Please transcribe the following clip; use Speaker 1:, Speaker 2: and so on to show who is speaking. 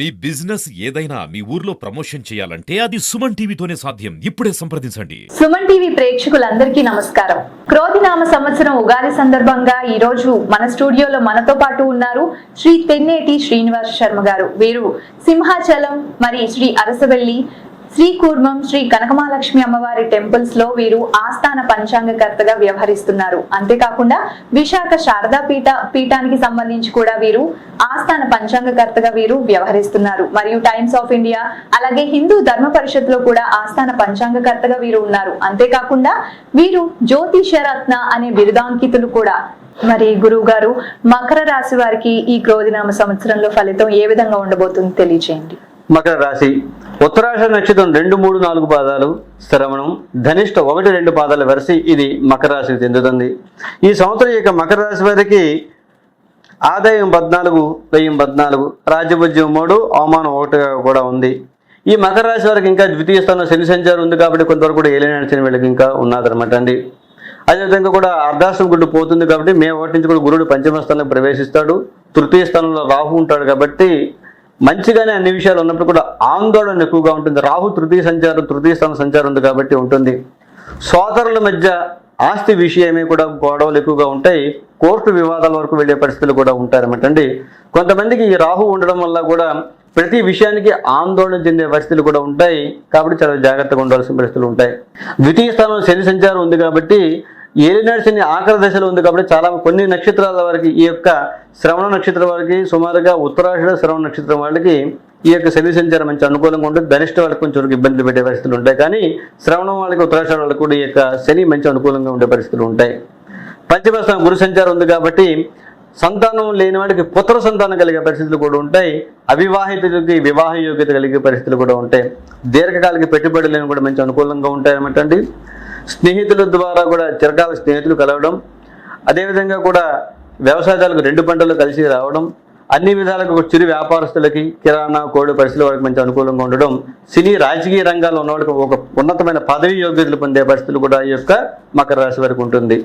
Speaker 1: మీ business ఏదైనా మీ ఊర్లో promotion చేయాలంటే అది సుమన్ టీవీతోనే సాధ్యం. ఇప్పుడే సంప్రదించండి.
Speaker 2: సుమన్ టీవీ ప్రేక్షకులందరికీ నమస్కారం. క్రోధినామ సంవత్సరం ఉగాది సందర్భంగా ఈ రోజు మన స్టూడియోలో మనతో పాటు ఉన్నారు శ్రీ తెన్నేటి శ్రీనివాస్ శర్మ గారు. వీరు సింహాచలం మరి శ్రీ అరసవెల్లి శ్రీ కూర్మం శ్రీ కనకమహాలక్ష్మి అమ్మవారి టెంపుల్స్ లో వీరు ఆస్థాన పంచాంగకర్తగా వ్యవహరిస్తున్నారు. అంతేకాకుండా విశాఖ శారదా పీఠానికి సంబంధించి కూడా వీరు ఆస్థాన పంచాంగకర్తగా వీరు వ్యవహరిస్తున్నారు. మరియు టైమ్స్ ఆఫ్ ఇండియా అలాగే హిందూ ధర్మ పరిషత్ లో కూడా ఆస్థాన పంచాంగకర్తగా వీరు ఉన్నారు. అంతేకాకుండా వీరు జ్యోతిషరత్న అనే బిరుదాంకితులు కూడా. మరి గురువు గారు, మకర రాశి వారికి ఈ క్రోధినామ సంవత్సరంలో ఫలితం ఏ విధంగా ఉండబోతుంది తెలియజేయండి.
Speaker 3: మకర రాశి ఉత్తరాష నక్షత్రం 2, 3, 4 పాదాలు, శ్రవణం, ధనిష్ట 1, 2 పాదాల వరసి ఇది మకర రాశికి చెందుతుంది. ఈ సంవత్సరం యొక్క మకర రాశి వారికి ఆదాయం 14, వ్యయం 14, రాజ్యభుజ్యం 3, అవమానం 1 కూడా ఉంది. ఈ మకర రాశి వారికి ఇంకా ద్వితీయ స్థానంలో శని సంచారం ఉంది కాబట్టి కొంతవరకు కూడా ఏలినాటి శని వీళ్ళకి ఇంకా ఉన్నదనమాట అండి. అదేవిధంగా కూడా అర్ధాష్టం గుడ్డు పోతుంది కాబట్టి మే 1 నుంచి కూడా గురుడు పంచమ స్థానంలో ప్రవేశిస్తాడు. తృతీయ స్థానంలో రాహు ఉంటాడు కాబట్టి మంచిగానే అన్ని విషయాలు ఉన్నప్పుడు కూడా ఆందోళన ఎక్కువగా ఉంటుంది. రాహు తృతీయ స్థానం సంచారం ఉంది కాబట్టి ఉంటుంది. సోదరుల మధ్య ఆస్తి విషయమే కూడా గొడవలు ఎక్కువగా ఉంటాయి. కోర్టు వివాదాల వరకు వెళ్ళే పరిస్థితులు కూడా ఉంటారన్నమాట అండి. కొంతమందికి ఈ రాహు ఉండడం వల్ల కూడా ప్రతి విషయానికి ఆందోళన చెందే పరిస్థితులు కూడా ఉంటాయి కాబట్టి చాలా జాగ్రత్తగా ఉండాల్సిన పరిస్థితులు ఉంటాయి. ద్వితీయ స్థానంలో శని సంచారం ఉంది కాబట్టి ఏలినాటి శని ఆఖరి దశలో ఉంది కాబట్టి చాలా కొన్ని నక్షత్రాల వారికి ఈ యొక్క శ్రవణ నక్షత్రం వారికి సుమారుగా ఉత్తరాషాఢ శ్రవణ నక్షత్రం వాళ్ళకి ఈ యొక్క శని సంచారం మంచి అనుకూలంగా ఉంటుంది. ధనిష్ట వాళ్ళకి కొంచెం ఇబ్బందులు పెట్టే పరిస్థితులు ఉంటాయి. కానీ శ్రవణం వాళ్ళకి ఉత్తరాషాఢ వాళ్ళకి కూడా ఈ యొక్క శని మంచి అనుకూలంగా ఉండే పరిస్థితులు ఉంటాయి. పంచమ స్థానం గురు సంచారం ఉంది కాబట్టి సంతానం లేని వాడికి పుత్ర సంతానం కలిగే పరిస్థితులు కూడా ఉంటాయి. అవివాహితులకి వివాహ యోగ్యత కలిగే పరిస్థితులు కూడా ఉంటాయి. దీర్ఘకాలిక పెట్టుబడులను కూడా మంచి అనుకూలంగా ఉంటాయి అన్నమాట అండి. స్నేహితుల ద్వారా కూడా చిరకాల స్నేహితులు కలవడం, అదేవిధంగా కూడా వ్యవసాయాలకు 2 పంటలు కలిసి రావడం, అన్ని విధాలకు చిరు వ్యాపారస్తులకి కిరాణా కోడి పరిస్థితుల వారికి మంచి అనుకూలంగా ఉండడం, సినీ రాజకీయ రంగాల్లో ఉన్న వాళ్ళకి ఒక ఉన్నతమైన పదవి యోగ్యతలు పొందే పరిస్థితులు కూడా ఈ యొక్క మకర రాశి వారికి ఉంటుంది.